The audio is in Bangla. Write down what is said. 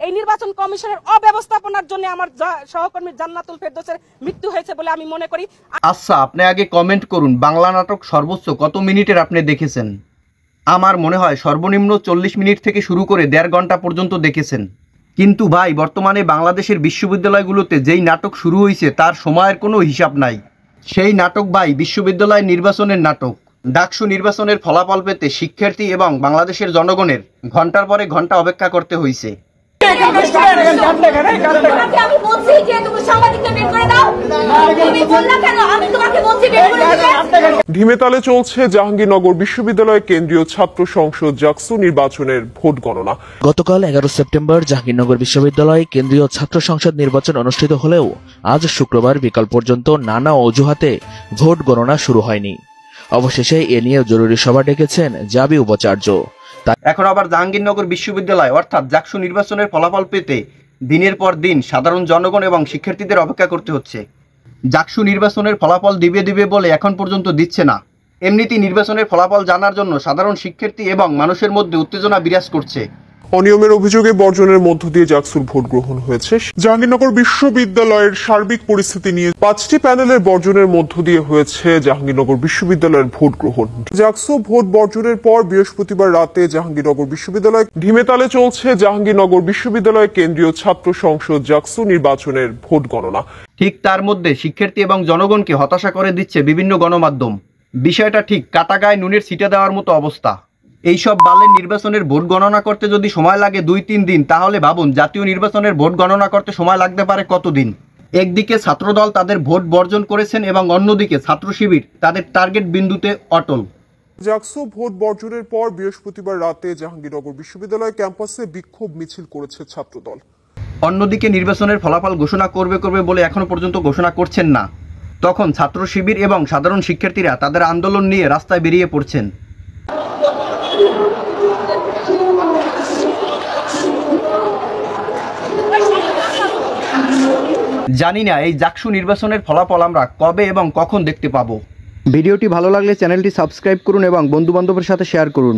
এই নির্বাচন কমিশনের অব্যবস্থাপনার জন্য আমার সহকর্মী জান্নাতুল ফেরদৌসের মৃত্যু হয়েছে বলে আমি মনে করি। আচ্ছা, আপনি আগে কমেন্ট করুন, বাংলা নাটক সর্বোচ্চ কত মিনিটের আপনি দেখেছেন? আমার মনে হয় সর্বনিম্ন 40 মিনিট থেকে শুরু করে 1.5 ঘন্টা পর্যন্ত দেখেছেন। কিন্তু ভাই, বর্তমানে বাংলাদেশের বিশ্ববিদ্যালয়গুলোতে যেই নাটক শুরু হয়েছে তার সময়ের কোনো হিসাব নাই। সেই নাটক ভাই বিশ্ববিদ্যালয় নির্বাচনের নাটক। ডাকসু নির্বাচনের ফলাফল পেতে শিক্ষার্থী এবং বাংলাদেশের জনগণের ঘন্টার পরে ঘন্টা অপেক্ষা করতে হয়েছে। ঢিমেতালে চলছে জাহাঙ্গীরনগর বিশ্ববিদ্যালয় কেন্দ্রীয় ছাত্র সংসদ জাকসু নির্বাচনের ভোট গণনা। গতকাল 11 সেপ্টেম্বর জাহাঙ্গীরনগর বিশ্ববিদ্যালয় কেন্দ্রীয় ছাত্র সংসদ নির্বাচন অনুষ্ঠিত হলেও আজ শুক্রবার বিকাল পর্যন্ত নানা অজুহাতে ভোট গণনা শুরু হয়নি। অবশেষে এ নিয়ে জরুরি সভা ডেকেছেন জাবি উপাচার্য। এখন আবার জাহাঙ্গীরনগর বিশ্ববিদ্যালয় অর্থাৎ জাকসু নির্বাচনের ফলাফল পেতে দিনের পর দিন সাধারণ জনগণ এবং শিক্ষার্থীদের অপেক্ষা করতে হচ্ছে। জাকসু নির্বাচনের ফলাফল দিবে বলে এখন পর্যন্ত দিচ্ছে না। এমনিতেই নির্বাচনের ফলাফল জানার জন্য সাধারণ শিক্ষার্থী এবং মানুষের মধ্যে উত্তেজনা বিরাজ করছে। অনিয়মের অভিযোগে বর্জনের মধ্য দিয়ে জাকসুর ভোট গ্রহণ হয়েছে। জাহাঙ্গীরনগর বিশ্ববিদ্যালয়ের সার্বিক পরিস্থিতি নিয়ে 5টি প্যানেলের বর্জনের মধ্য দিয়ে হয়েছে জাহাঙ্গীরনগর বিশ্ববিদ্যালয়ের ভোট গ্রহণ। জাকসু ভোট বর্জনের পর বৃহস্পতিবার রাতে জাহাঙ্গীরনগর বিশ্ববিদ্যালয় ঢিমেতালে চলছে জাহাঙ্গীরনগর বিশ্ববিদ্যালয় কেন্দ্রীয় ছাত্র সংসদ জাকসু নির্বাচনের ভোট গণনা। ঠিক তার মধ্যে শিক্ষার্থী এবং জনগণকে হতাশা করে দিচ্ছে বিভিন্ন গণমাধ্যম। বিষয়টা ঠিক কাটাগায়ে নুনের ছিটা দেওয়ার মতো অবস্থা। এইসব বালের নির্বাচনের ভোট গণনা করতে যদি সময় লাগে 2-3 দিন, তাহলে ভাবুন জাতীয় নির্বাচনের ভোট গণনা করতে সময় লাগতে পারে কতদিন। একদিকে ছাত্রদল তাদের ভোট বর্জন করেছেন এবং অন্যদিকে ছাত্র শিবির তাদের টার্গেট বিন্দুতে অটল। জাকসু ভোট বর্জনের পর বৃহস্পতিবার রাতে জাহাঙ্গীরনগর বিশ্ববিদ্যালয় ক্যাম্পাসে বিক্ষোভ মিছিল করেছে ছাত্রদল। অন্যদিকে নির্বাচনের ফলাফল ঘোষণা করবে বলে এখনো পর্যন্ত ঘোষণা করছেন না। তখন ছাত্র শিবির এবং সাধারণ শিক্ষার্থীরা তাদের আন্দোলন নিয়ে রাস্তায় বেরিয়ে পড়ছেন। জানি না এই জাকসু নির্বাচনের ফলাফল আমরা কবে এবং কখন দেখতে পাবো। ভিডিওটি ভালো লাগলে চ্যানেলটি সাবস্ক্রাইব করুন এবং বন্ধু বান্ধবের সাথে শেয়ার করুন।